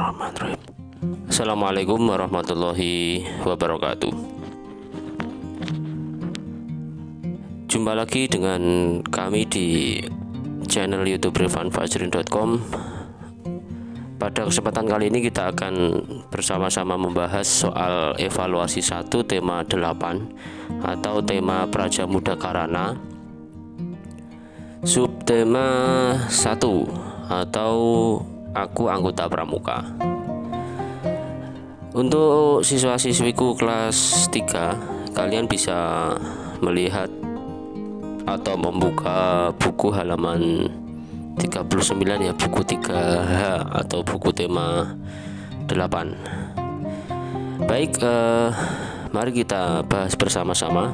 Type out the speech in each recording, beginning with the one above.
Bismillahirrahmanirrahim. Assalamualaikum warahmatullahi wabarakatuh. Jumpa lagi dengan kami di channel YouTube revanfajrin.com. Pada kesempatan kali ini kita akan bersama-sama membahas soal evaluasi 1 tema 8 atau tema Praja Muda Karana, subtema 1 atau Aku Anggota Pramuka. Untuk siswa-siswiku kelas 3, kalian bisa melihat atau membuka buku halaman 39 ya, buku 3H atau buku tema 8. Baik, mari kita bahas bersama-sama.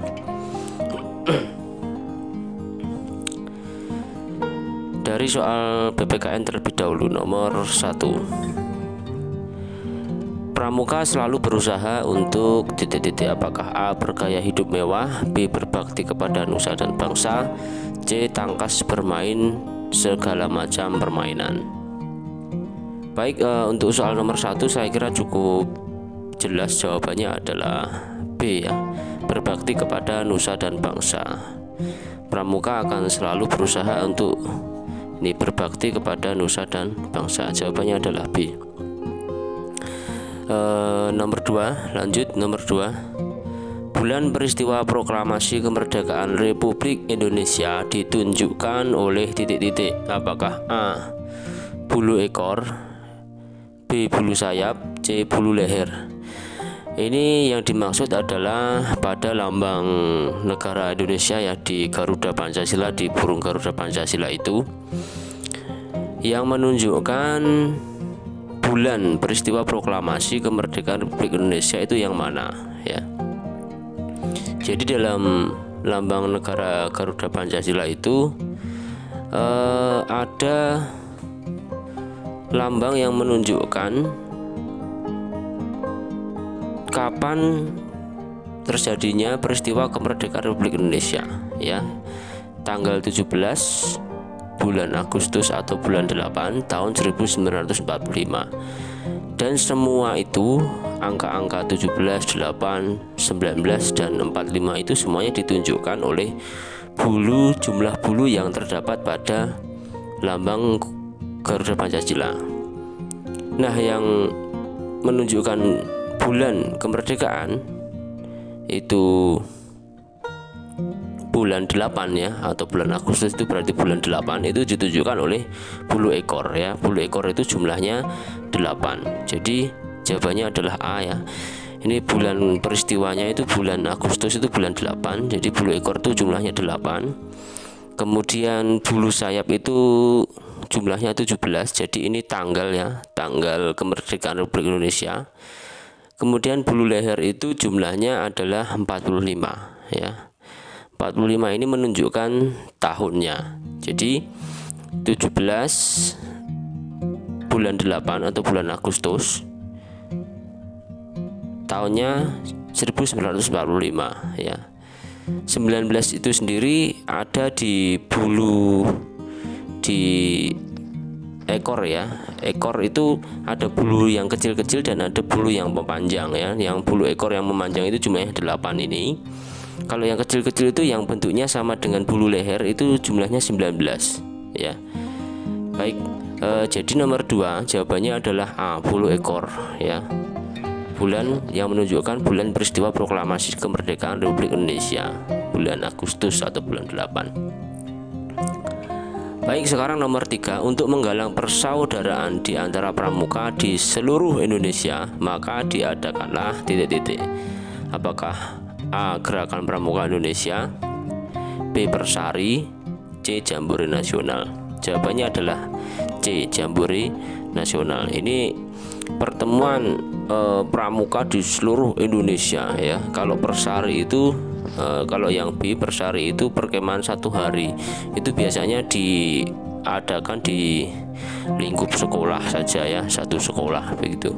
Dari soal PPKN terlebih dahulu, nomor 1. Pramuka selalu berusaha untuk apakah A. bergaya hidup mewah, B. berbakti kepada nusa dan bangsa, C. tangkas bermain segala macam permainan. Baik, untuk soal nomor 1 saya kira cukup jelas, jawabannya adalah B ya, berbakti kepada nusa dan bangsa. Pramuka akan selalu berusaha untuk berbakti kepada nusa dan bangsa. Jawabannya adalah B. Nomor 2, lanjut nomor 2. Bulan peristiwa proklamasi kemerdekaan Republik Indonesia ditunjukkan oleh apakah A. bulu ekor, B. bulu sayap, C. bulu leher. Ini yang dimaksud adalah pada lambang negara Indonesia ya, di Garuda Pancasila, di burung Garuda Pancasila itu, yang menunjukkan bulan peristiwa proklamasi kemerdekaan Republik Indonesia itu yang mana ya. Jadi dalam lambang negara Garuda Pancasila itu ada lambang yang menunjukkan kapan terjadinya peristiwa kemerdekaan Republik Indonesia ya, tanggal 17 bulan Agustus atau bulan 8 tahun 1945. Dan semua itu angka-angka 17, 8, 19 dan 45 itu semuanya ditunjukkan oleh jumlah bulu yang terdapat pada lambang Garuda Pancasila. Nah, yang menunjukkan bulan kemerdekaan itu bulan 8 ya, atau bulan Agustus itu berarti bulan 8 itu ditunjukkan oleh bulu ekor ya. Bulu ekor itu jumlahnya 8. Jadi jawabannya adalah A ya. Ini bulan peristiwanya itu bulan Agustus itu bulan 8. Jadi bulu ekor itu jumlahnya 8. Kemudian bulu sayap itu jumlahnya 17. Jadi ini tanggal ya, tanggal kemerdekaan Republik Indonesia. Kemudian bulu leher itu jumlahnya adalah 45 ya. 45 ini menunjukkan tahunnya. Jadi 17 bulan 8 atau bulan Agustus tahunnya 1945 ya. 19 itu sendiri ada di bulu di ekor ya. Ekor itu ada bulu yang kecil-kecil dan ada bulu yang memanjang ya. Yang bulu ekor yang memanjang itu jumlahnya 8 ini. Kalau yang kecil-kecil itu yang bentuknya sama dengan bulu leher itu jumlahnya 19 ya. Baik, jadi nomor 2 jawabannya adalah A, bulu ekor ya. Bulan yang menunjukkan bulan peristiwa proklamasi kemerdekaan Republik Indonesia, bulan Agustus atau bulan 8. Baik, sekarang nomor 3. Untuk menggalang persaudaraan di antara pramuka di seluruh Indonesia, maka diadakanlah apakah A. Gerakan Pramuka Indonesia, B. Persari, C. Jambore Nasional. Jawabannya adalah C. Jambore Nasional. Ini pertemuan pramuka di seluruh Indonesia ya. Kalau Persari itu kalau yang B, Persari itu perkemahan 1 hari. Itu biasanya diadakan di lingkup sekolah saja ya, satu sekolah begitu.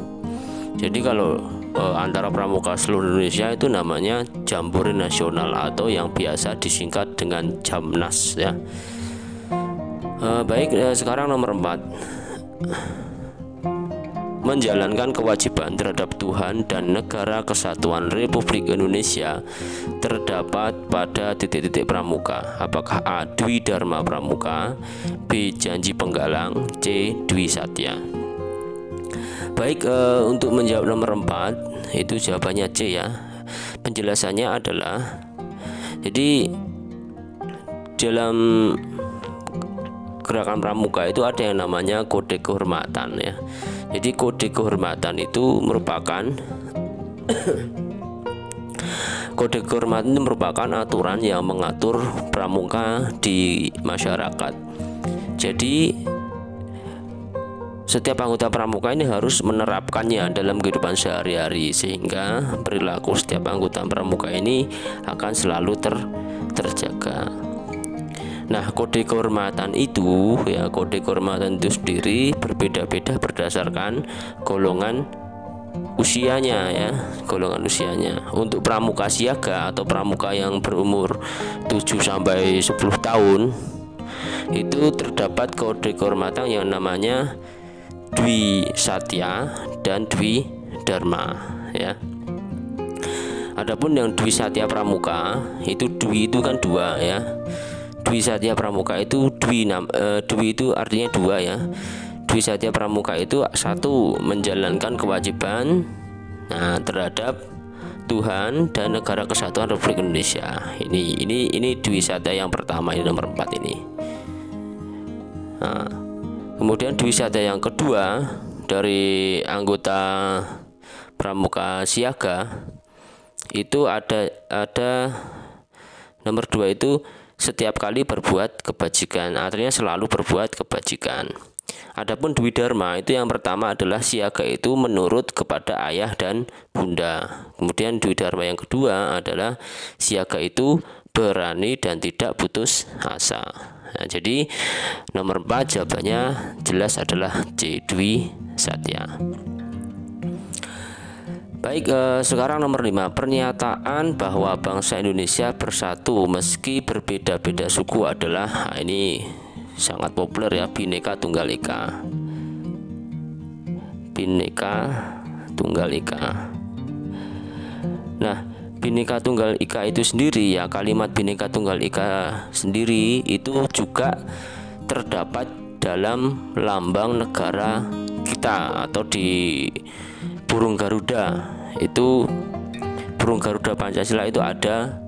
Jadi kalau antara pramuka seluruh Indonesia itu namanya Jambore Nasional atau yang biasa disingkat dengan Jamnas ya. Baik, sekarang nomor 4. menjalankan kewajiban terhadap Tuhan dan Negara Kesatuan Republik Indonesia terdapat pada titik-titik pramuka. Apakah A. Dwi Dharma Pramuka, B. Janji Penggalang, C. Dwi Satya? Baik, untuk menjawab nomor 4 itu jawabannya C ya. Penjelasannya adalah, jadi dalam gerakan pramuka itu ada yang namanya kode kehormatan ya. Jadi kode kehormatan itu merupakan kode kehormatan itu merupakan aturan yang mengatur pramuka di masyarakat. Jadi setiap anggota pramuka ini harus menerapkannya dalam kehidupan sehari-hari, sehingga perilaku setiap anggota pramuka ini akan selalu terjaga. Nah, kode kehormatan itu ya, kode kehormatan itu sendiri berbeda-beda berdasarkan golongan usianya ya, golongan usianya. Untuk pramuka siaga atau pramuka yang berumur 7 sampai 10 tahun itu terdapat kode kehormatan yang namanya Dwi Satya dan Dwi Dharma ya. Adapun yang Dwi Satya Pramuka itu Dwi itu kan 2 ya. Dwi Satya Pramuka itu Dwi itu artinya 2 ya. Dwi Satya Pramuka itu 1 menjalankan kewajiban terhadap Tuhan dan Negara Kesatuan Republik Indonesia. Ini Dwi Satya yang pertama, ini nomor 4 ini. Kemudian Dwi Satya yang kedua dari anggota pramuka siaga itu ada nomor 2 itu setiap kali berbuat kebajikan, artinya selalu berbuat kebajikan. Adapun Dwi Dharma itu yang pertama adalah siaga itu menurut kepada ayah dan bunda. Kemudian Dwi Dharma yang kedua adalah siaga itu berani dan tidak putus asa. Nah, jadi nomor 4 jawabannya jelas adalah C, Dwi Satya. Baik, sekarang nomor 5, pernyataan bahwa bangsa Indonesia bersatu meski berbeda-beda suku adalah, ini sangat populer ya, Bhinneka Tunggal Ika. Bhinneka Tunggal Ika. Nah, Bhinneka Tunggal Ika itu sendiri ya, kalimat Bhinneka Tunggal Ika sendiri itu juga terdapat dalam lambang negara kita atau di burung Garuda. Itu burung Garuda Pancasila itu ada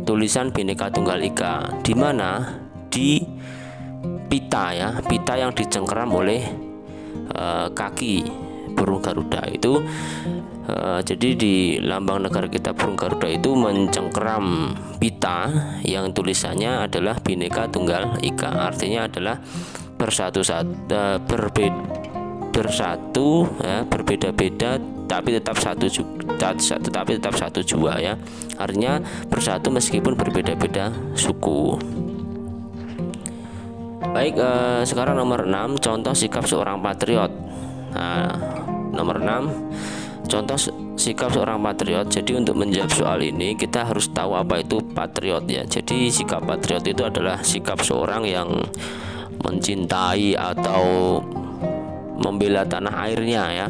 tulisan Bhinneka Tunggal Ika, di mana di pita ya, pita yang dicengkeram oleh kaki burung Garuda itu. Jadi di lambang negara kita burung Garuda itu mencengkeram pita yang tulisannya adalah Bhinneka Tunggal Ika, artinya adalah bersatu ya, berbeda-beda tapi tetap satu jua ya, artinya bersatu meskipun berbeda-beda suku. Baik, sekarang nomor 6, contoh sikap seorang patriot. Nah, nomor 6, contoh sikap seorang patriot. Jadi untuk menjawab soal ini kita harus tahu apa itu patriot ya. Jadi sikap patriot itu adalah sikap seorang yang mencintai atau membela tanah airnya ya.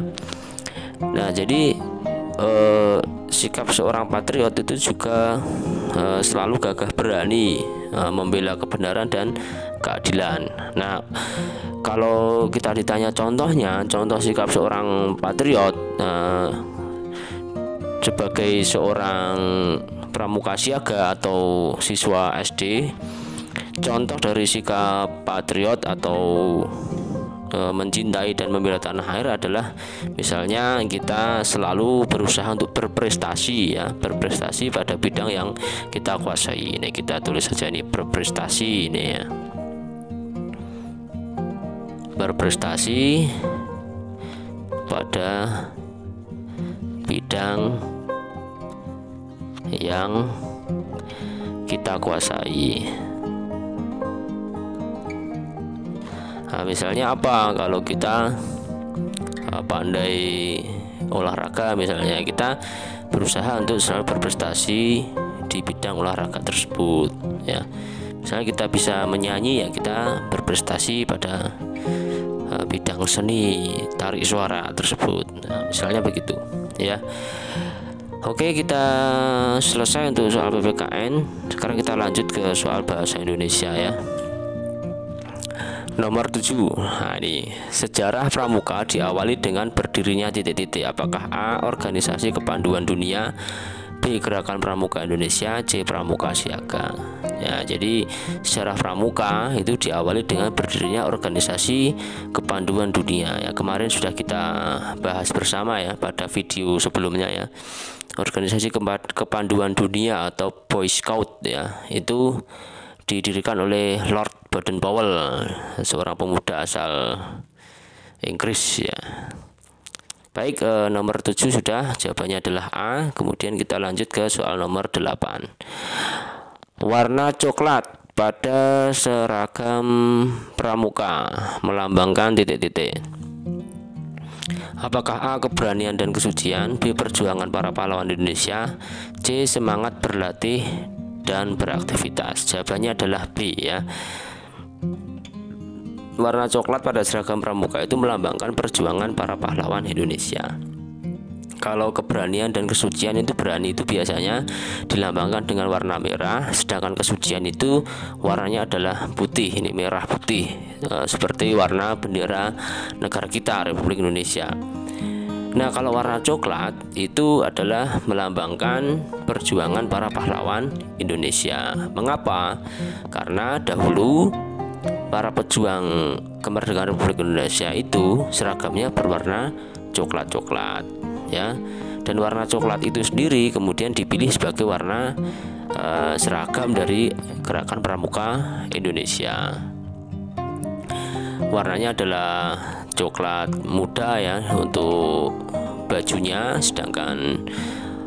Nah, jadi sikap seorang patriot itu juga selalu gagah berani membela kebenaran dan keadilan. Nah, kalau kita ditanya contohnya, contoh sikap seorang patriot sebagai seorang pramuka siaga atau siswa SD, contoh dari sikap patriot atau mencintai dan membela tanah air adalah misalnya kita selalu berusaha untuk berprestasi ya, berprestasi pada bidang yang kita kuasai. Ini kita tulis saja ini berprestasi ini ya, berprestasi pada bidang yang kita kuasai. Nah, misalnya apa, kalau kita pandai olahraga misalnya, kita berusaha untuk selalu berprestasi di bidang olahraga tersebut ya. Misalnya kita bisa menyanyi ya, kita berprestasi pada bidang tentang seni tarik suara tersebut. Nah, misalnya begitu ya. Oke, kita selesai untuk soal PPKN. Sekarang kita lanjut ke soal bahasa Indonesia ya. Nomor 7. Nah, ini sejarah pramuka diawali dengan berdirinya titik-titik. Apakah A. Organisasi Kepanduan Dunia, B. Gerakan Pramuka Indonesia, C. Pramuka Siaga. Ya, jadi sejarah pramuka itu diawali dengan berdirinya organisasi kepanduan dunia. Ya, kemarin sudah kita bahas bersama ya pada video sebelumnya ya. Organisasi kepanduan dunia atau Boy Scout ya, itu didirikan oleh Lord Baden-Powell, seorang pemuda asal Inggris ya. Baik, nomor 7 sudah, jawabannya adalah A. Kemudian kita lanjut ke soal nomor 8. Warna coklat pada seragam pramuka melambangkan titik-titik. Apakah A. keberanian dan kesucian, B. perjuangan para pahlawan Indonesia, C. semangat berlatih dan beraktivitas. Jawabannya adalah B ya. Warna coklat pada seragam pramuka itu melambangkan perjuangan para pahlawan Indonesia. Kalau keberanian dan kesucian itu, berani itu biasanya dilambangkan dengan warna merah, sedangkan kesucian itu warnanya adalah putih, ini merah putih, seperti warna bendera negara kita, Republik Indonesia. Nah, kalau warna coklat itu adalah melambangkan perjuangan para pahlawan Indonesia. Mengapa? Karena dahulu para pejuang kemerdekaan Republik Indonesia itu seragamnya berwarna coklat-coklat ya, dan warna coklat itu sendiri kemudian dipilih sebagai warna seragam dari Gerakan Pramuka Indonesia. Warnanya adalah coklat muda ya untuk bajunya, sedangkan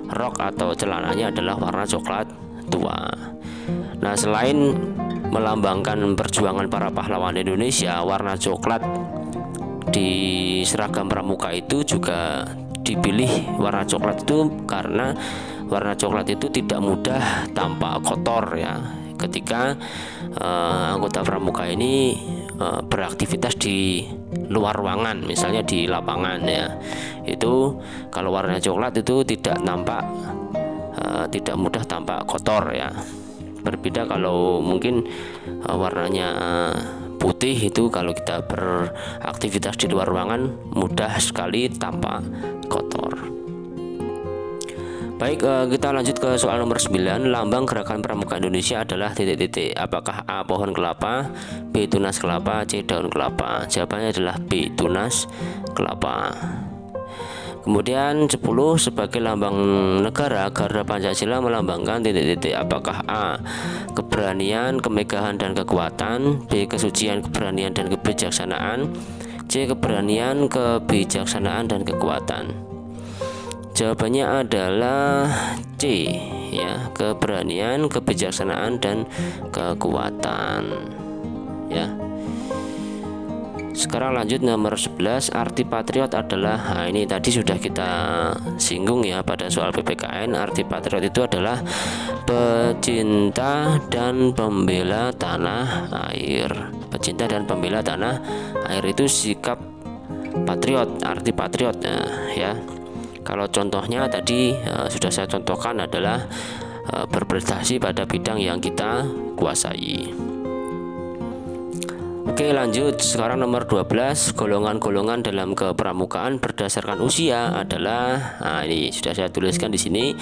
rok atau celananya adalah warna coklat tua. Nah, selain melambangkan perjuangan para pahlawan Indonesia, warna coklat di seragam pramuka itu juga dipilih warna coklat itu karena warna coklat itu tidak mudah tampak kotor ya ketika anggota pramuka ini beraktivitas di luar ruangan, misalnya di lapangan ya. Itu kalau warna coklat itu tidak nampak tidak mudah tampak kotor ya. Berbeda kalau mungkin warnanya putih, itu kalau kita beraktivitas di luar ruangan mudah sekali tampak kotor. Baik, kita lanjut ke soal nomor 9. Lambang Gerakan Pramuka Indonesia adalah titik-titik. Apakah A. pohon kelapa, B. tunas kelapa, C. daun kelapa. Jawabannya adalah B. tunas kelapa. Kemudian 10, sebagai lambang negara, Garuda Pancasila melambangkan titik-titik. Apakah A. keberanian, kemegahan dan kekuatan, B. kesucian, keberanian dan kebijaksanaan, C. keberanian, kebijaksanaan dan kekuatan. Jawabannya adalah C ya, keberanian, kebijaksanaan dan kekuatan ya. Sekarang lanjut nomor 11. Arti patriot adalah, nah ini tadi sudah kita singgung ya pada soal PPKN. Arti patriot itu adalah pecinta dan pembela tanah air. Pecinta dan pembela tanah air itu sikap patriot, arti patriot ya. Kalau contohnya tadi sudah saya contohkan adalah berprestasi pada bidang yang kita kuasai. Oke, lanjut. Sekarang nomor 12. Golongan-golongan dalam kepramukaan berdasarkan usia adalah, nah ini sudah saya tuliskan di sini,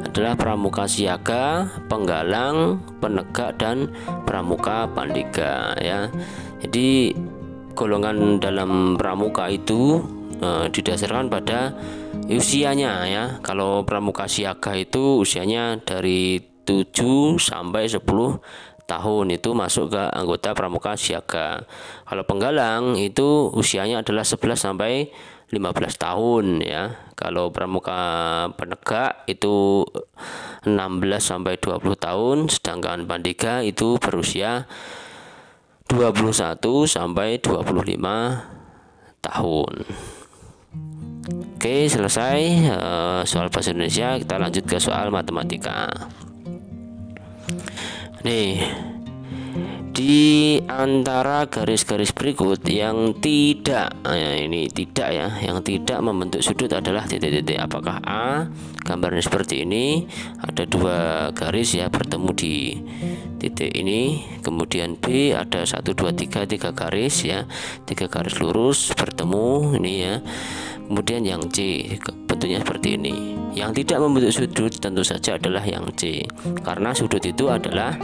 adalah pramuka siaga, penggalang, penegak dan pramuka pandega ya. Jadi golongan dalam pramuka itu didasarkan pada usianya ya. Kalau pramuka siaga itu usianya dari 7 sampai 10 tahun, itu masuk ke anggota pramuka siaga. Kalau penggalang itu usianya adalah 11 sampai 15 tahun ya. Kalau pramuka penegak itu 16 sampai 20 tahun, sedangkan pandega itu berusia 21 sampai 25 tahun. Oke, selesai soal bahasa Indonesia. Kita lanjut ke soal matematika. Nih, di di antara garis-garis berikut yang tidak, ini tidak ya, yang tidak membentuk sudut adalah titik-titik. Apakah A, gambarnya seperti ini, ada dua garis ya bertemu di titik ini, kemudian B ada 1 2 3 garis ya, 3 garis lurus bertemu ini ya. Kemudian yang C bentuknya seperti ini. Yang tidak membentuk sudut tentu saja adalah yang C, karena sudut itu adalah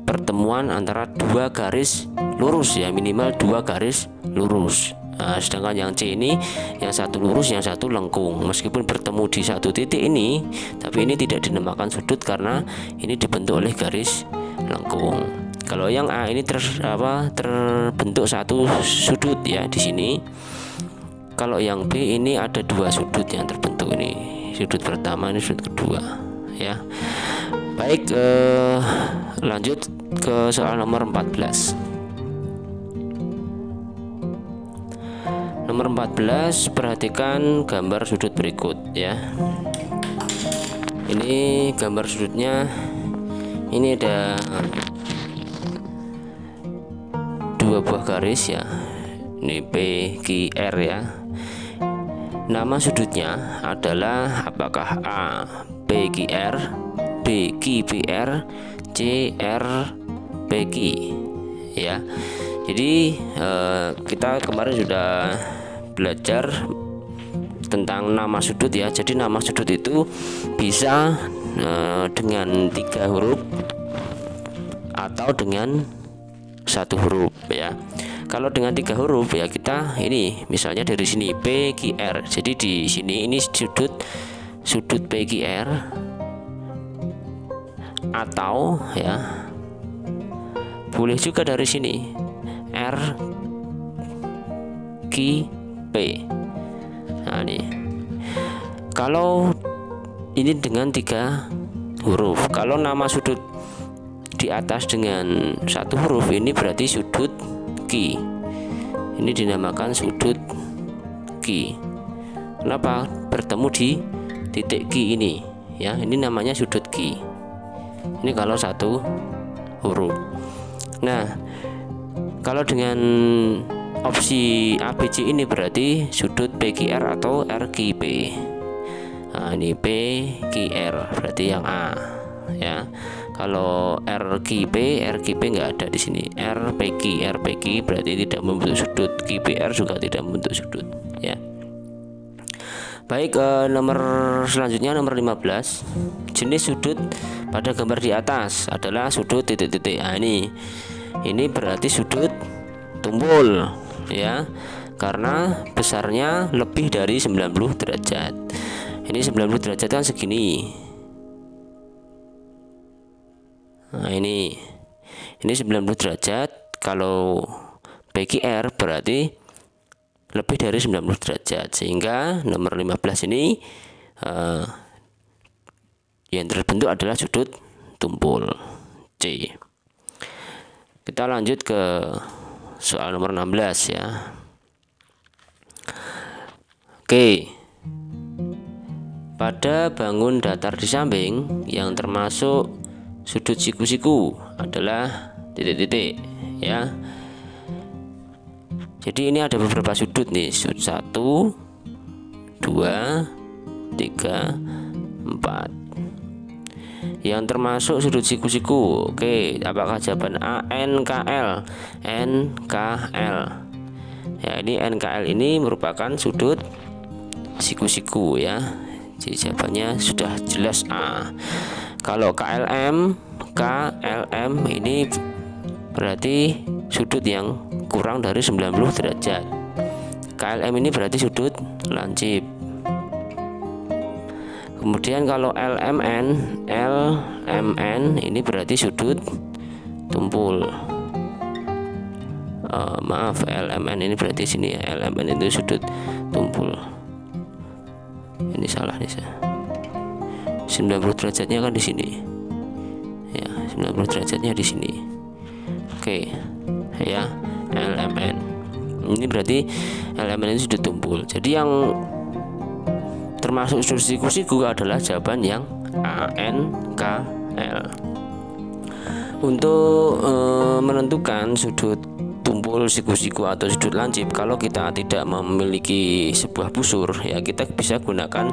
pertemuan antara dua garis lurus ya, minimal dua garis lurus. Nah, sedangkan yang C ini yang satu lurus, yang satu lengkung. Meskipun bertemu di satu titik ini, tapi ini tidak dinamakan sudut karena ini dibentuk oleh garis lengkung. Kalau yang A ini terbentuk satu sudut ya di sini. Kalau yang B ini ada dua sudut yang terbentuk, ini sudut pertama, ini sudut kedua ya. Baik, lanjut ke soal nomor 14. Nomor 14, perhatikan gambar sudut berikut ya. Ini gambar sudutnya, ini ada dua buah garis ya. Ini P, Q, R ya. Nama sudutnya adalah apakah A, P, Q, R, B, Q, P, R, C, R, P, Q ya. Jadi kita kemarin sudah belajar tentang nama sudut ya. Jadi nama sudut itu bisa dengan 3 huruf atau dengan 1 huruf ya. Kalau dengan 3 huruf ya, kita ini misalnya dari sini P, Q, R. Jadi di sini ini sudut P, Q, R, atau ya boleh juga dari sini R, Q, P. Nah ini kalau ini dengan 3 huruf. Kalau nama sudut di atas dengan 1 huruf, ini berarti sudut Q. Ini dinamakan sudut Q. Kenapa? Bertemu di titik Q ini ya. Ini namanya sudut Q. Ini kalau 1 huruf. Nah, kalau dengan opsi ABC ini berarti sudut PQR atau RQP. Nah, ini PQR berarti yang A ya. Kalau RQP nggak ada di sini. RPQ berarti tidak membentuk sudut. QPR juga tidak membentuk sudut ya. Baik, nomor selanjutnya nomor 15. Jenis sudut pada gambar di atas adalah sudut titik-titik. Nah, ini berarti sudut tumpul ya, karena besarnya lebih dari 90 derajat. Ini 90 derajat kan segini. Nah, ini 90 derajat. Kalau PQR berarti lebih dari 90 derajat, sehingga nomor 15 ini yang terbentuk adalah sudut tumpul C. Kita lanjut ke soal nomor 16 ya. Oke. Pada bangun datar di samping yang termasuk sudut siku-siku adalah titik-titik ya. Jadi ini ada beberapa sudut nih, sudut 1, 2, 3, 4 yang termasuk sudut siku-siku. Oke, apakah jawaban A? NKL. NKL ya, ini NKL ini merupakan sudut siku-siku ya. Jadi jawabannya sudah jelas A. Kalau KLM ini berarti sudut yang kurang dari 90 derajat. KLM ini berarti sudut lancip. Kemudian kalau LMN ini berarti sudut tumpul. Maaf, LMN ini berarti sini ya. LMN itu sudut tumpul. Ini salah nih saya. 90 derajatnya kan di sini. Ya, 90 derajatnya di sini. Oke. Ya, LMN. Ini berarti LMN ini sudut tumpul. Jadi yang termasuk sudut siku-siku adalah jawaban yang ANKL. Untuk menentukan sudut tumpul, siku-siku atau sudut lancip, kalau kita tidak memiliki sebuah busur ya, kita bisa gunakan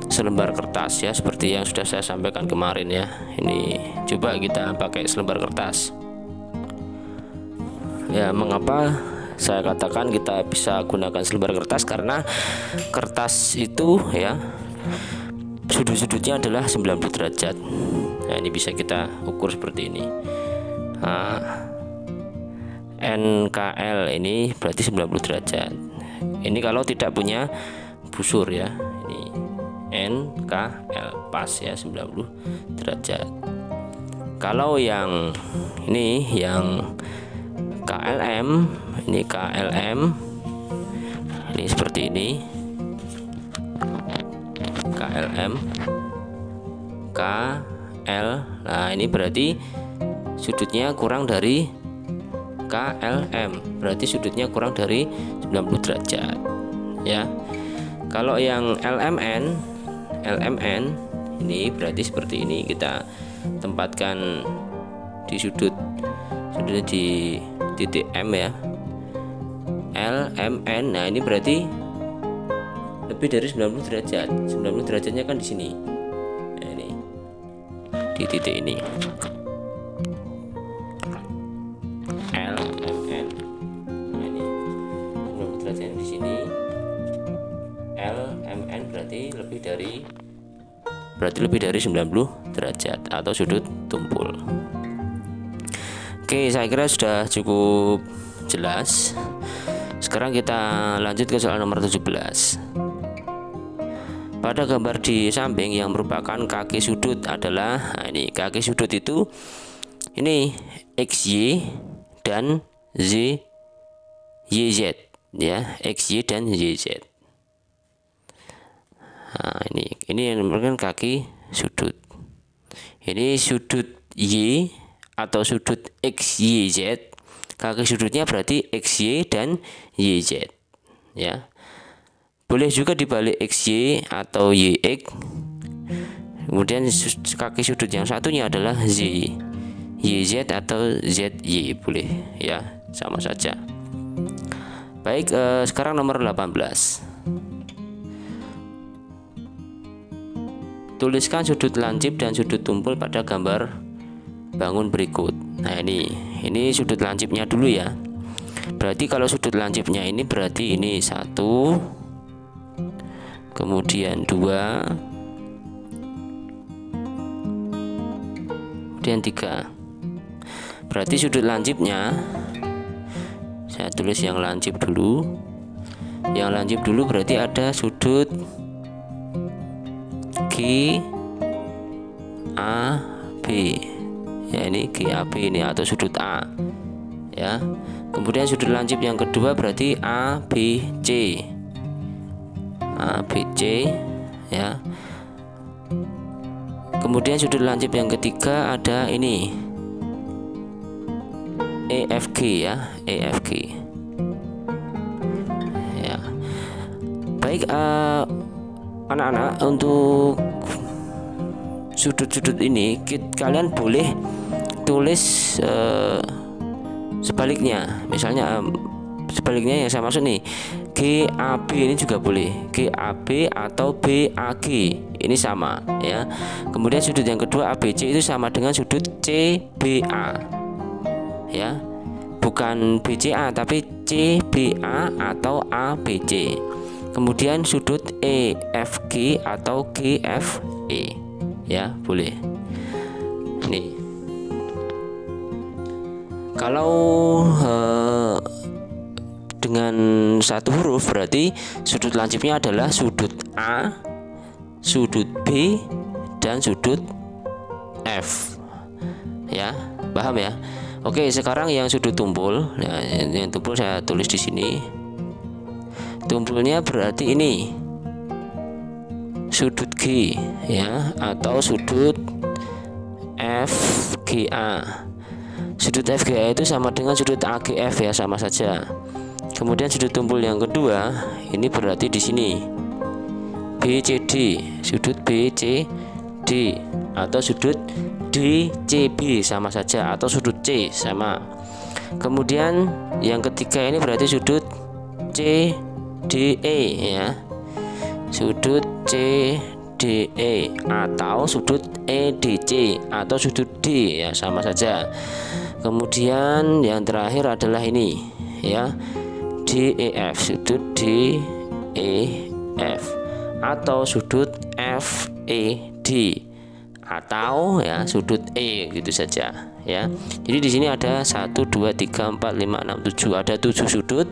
selembar kertas ya, seperti yang sudah saya sampaikan kemarin ya. Ini coba kita pakai selembar kertas ya. Mengapa saya katakan kita bisa gunakan selembar kertas? Karena kertas itu ya, sudut-sudutnya adalah 90 derajat. Nah, ini bisa kita ukur seperti ini. NKL ini berarti 90 derajat. Ini kalau tidak punya busur ya. Ini NKL pas ya, 90 derajat. Kalau yang ini yang KLM, ini KLM ini seperti ini. KLM KL, nah ini berarti sudutnya kurang dari KLM, berarti sudutnya kurang dari 90 derajat ya. Kalau yang LMN ini berarti seperti ini, kita tempatkan di sudutnya di titik M ya, LMN. Nah ini berarti lebih dari 90 derajat. 90 derajatnya kan di sini. Nah, ini di titik ini. LMN. Nah, ini 90 derajatnya di sini. LMN berarti lebih dari 90 derajat atau sudut tumpul. Oke, saya kira sudah cukup jelas. Sekarang kita lanjut ke soal nomor 17. Pada gambar di samping yang merupakan kaki sudut adalah, nah ini kaki sudut itu ini XY dan YZ ya, XY dan YZ. Nah, ini yang merupakan kaki sudut. Ini sudut Y atau sudut XYZ. Kaki sudutnya berarti XY dan YZ ya. Boleh juga dibalik XY atau YX. Kemudian kaki sudut yang satunya adalah Z, YZ atau ZY, boleh ya, sama saja. Baik, sekarang nomor 18. Tuliskan sudut lancip dan sudut tumpul pada gambar bangun berikut. Nah ini sudut lancipnya dulu ya. Berarti kalau sudut lancipnya ini berarti ini 1, kemudian 2, kemudian 3. Berarti sudut lancipnya, saya tulis yang lancip dulu. Yang lancip dulu berarti ada sudut GAB ya, ini GAB ini atau sudut A ya. Kemudian sudut lancip yang kedua berarti ABC ya. Kemudian sudut lancip yang ketiga ada ini EFG ya, EFG ya. Baik, anak-anak, untuk sudut-sudut ini kalian boleh tulis sebaliknya. Misalnya sebaliknya yang saya maksud nih, GAB ini juga boleh, GAB atau BAG ini sama ya. Kemudian sudut yang kedua ABC itu sama dengan sudut CBA ya, bukan BCA tapi CBA atau ABC. Kemudian sudut EFG atau GFE ya, boleh. Nih, kalau dengan satu huruf berarti sudut lancipnya adalah sudut A, sudut B, dan sudut F ya, paham ya? Oke, sekarang yang sudut tumpul ya, yang tumpul saya tulis di sini. Tumpulnya berarti ini sudut G ya, atau sudut FGA. Sudut FGA itu sama dengan sudut AGF ya, sama saja. Kemudian sudut tumpul yang kedua ini berarti di sini BCD, sudut BCD atau sudut DCB sama saja, atau sudut C sama. Kemudian yang ketiga ini berarti sudut CDE ya, sudut CDE atau sudut EDC atau sudut D ya, sama saja. Kemudian yang terakhir adalah ini ya, DEF, sudut DEF atau sudut FED atau ya sudut E, gitu saja ya. Jadi di sini ada 1 2 3 4 5 6 7, ada 7 sudut,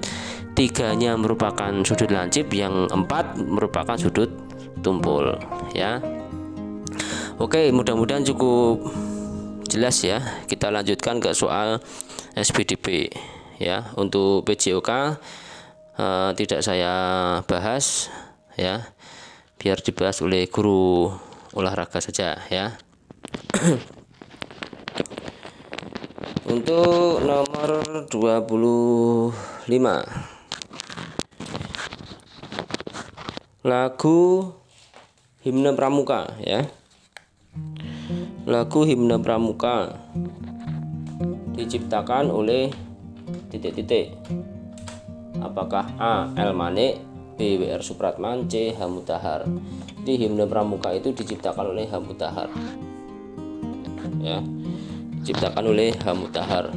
3-nya merupakan sudut lancip, yang 4 merupakan sudut tumpul ya. Oke, mudah-mudahan cukup jelas ya. Kita lanjutkan ke soal SPDP ya. Untuk PJOK tidak saya bahas ya, biar dibahas oleh guru olahraga saja ya. Untuk nomor 25, lagu himne pramuka ya. Lagu himne pramuka diciptakan oleh titik-titik. Apakah A. L. Manik, B. W.R. Supratman, C. H. Mutahar. Di himne pramuka itu diciptakan oleh H. Mutahar ya, diciptakan oleh H. Mutahar.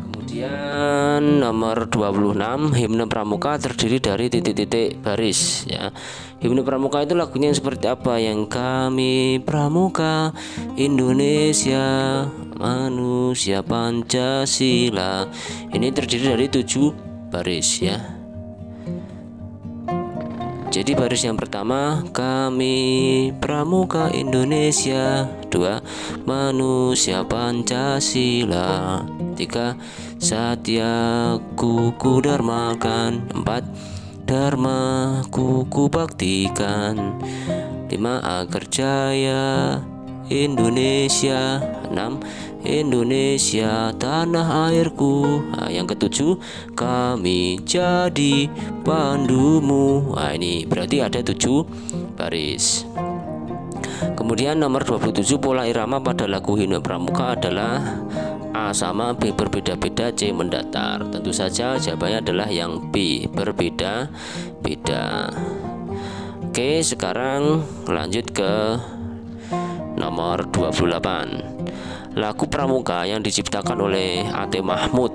Kemudian nomor 26, himne pramuka terdiri dari titik-titik baris ya. Himne pramuka itu lagunya yang seperti apa? Yang kami pramuka Indonesia, manusia Pancasila. Ini terdiri dari 7 baris ya. Jadi baris yang pertama, kami pramuka Indonesia. 2, manusia Pancasila. 3, Satya kuku dharmakan. 4, Dharma kuku baktikan. 5, agar jaya Indonesia. 6, Indonesia tanah airku. Nah, yang ke-7, kami jadi pandumu. Nah, ini berarti ada 7 baris. Kemudian nomor 27, pola irama pada lagu himne pramuka adalah A sama, B berbeda-beda, C mendatar. Tentu saja jawabannya adalah yang B, berbeda-beda. Oke, sekarang lanjut ke nomor 28. Lagu pramuka yang diciptakan oleh A.T. Mahmud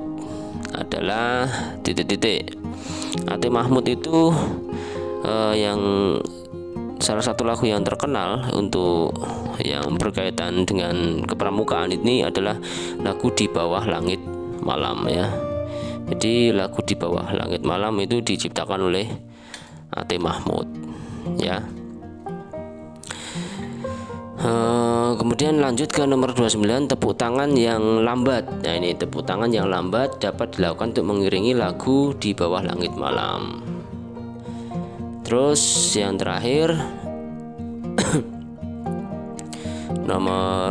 adalah titik-titik. A.T. Mahmud itu yang salah satu lagu yang terkenal untuk yang berkaitan dengan kepramukaan ini adalah lagu Di Bawah Langit Malam ya. Jadi lagu Di Bawah Langit Malam itu diciptakan oleh A.T. Mahmud ya. Kemudian lanjut ke nomor 29, tepuk tangan yang lambat. Nah, ini tepuk tangan yang lambat dapat dilakukan untuk mengiringi lagu Di Bawah Langit Malam. Terus yang terakhir nomor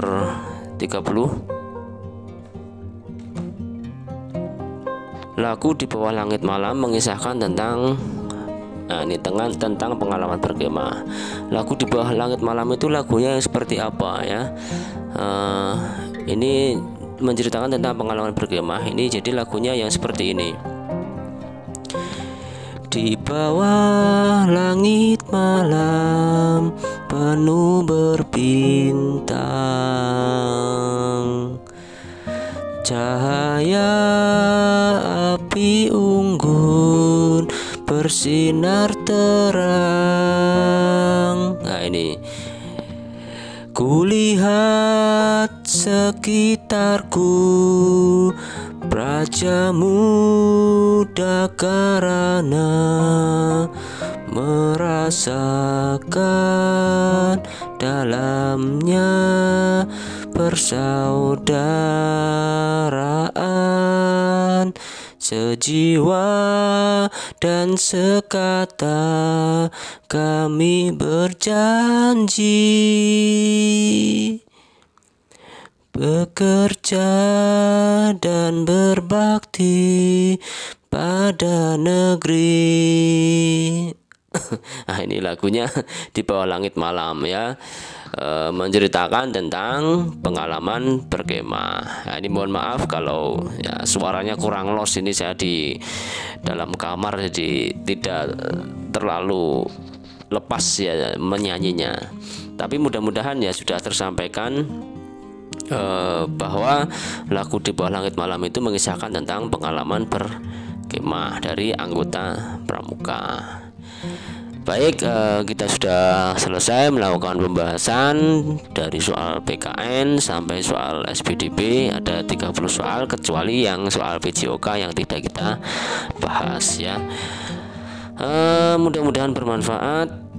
30, lagu Di Bawah Langit Malam mengisahkan tentang tentang pengalaman berkemah. Lagu Di Bawah Langit Malam itu lagunya yang seperti apa ya? Ini menceritakan tentang pengalaman berkemah. Ini jadi lagunya yang seperti ini. Di bawah langit malam penuh berbintang, cahaya api unggun bersinar terang. Nah, ini kulihat sekitarku, Praja Muda karena merasakan dalamnya persaudaraan, sejiwa dan sekata kami berjanji bekerja dan berbakti pada negeri. Nah, ini lagunya Di Bawah Langit Malam ya, menceritakan tentang pengalaman berkemah. Nah, ini mohon maaf kalau ya suaranya kurang los, ini saya di dalam kamar jadi tidak terlalu lepas ya menyanyinya. Tapi mudah-mudahan ya sudah tersampaikan bahwa lagu Di Bawah Langit Malam itu mengisahkan tentang pengalaman berkemah dari anggota pramuka. Baik, kita sudah selesai melakukan pembahasan dari soal PKN sampai soal SPDB. Ada 30 soal kecuali yang soal PJOK yang tidak kita bahas ya. Mudah-mudahan bermanfaat.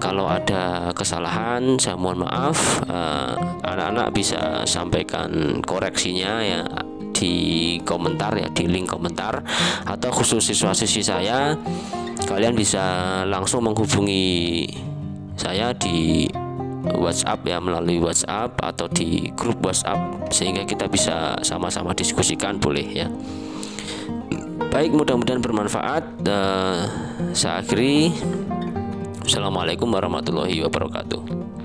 Kalau ada kesalahan saya mohon maaf. Anak-anak bisa sampaikan koreksinya ya di komentar ya, di link komentar, atau khusus siswa-siswi saya, kalian bisa langsung menghubungi saya di WhatsApp ya, melalui WhatsApp atau di grup WhatsApp, sehingga kita bisa sama-sama diskusikan, boleh ya. Baik, mudah-mudahan bermanfaat. Saya akhiri. Assalamualaikum warahmatullahi wabarakatuh.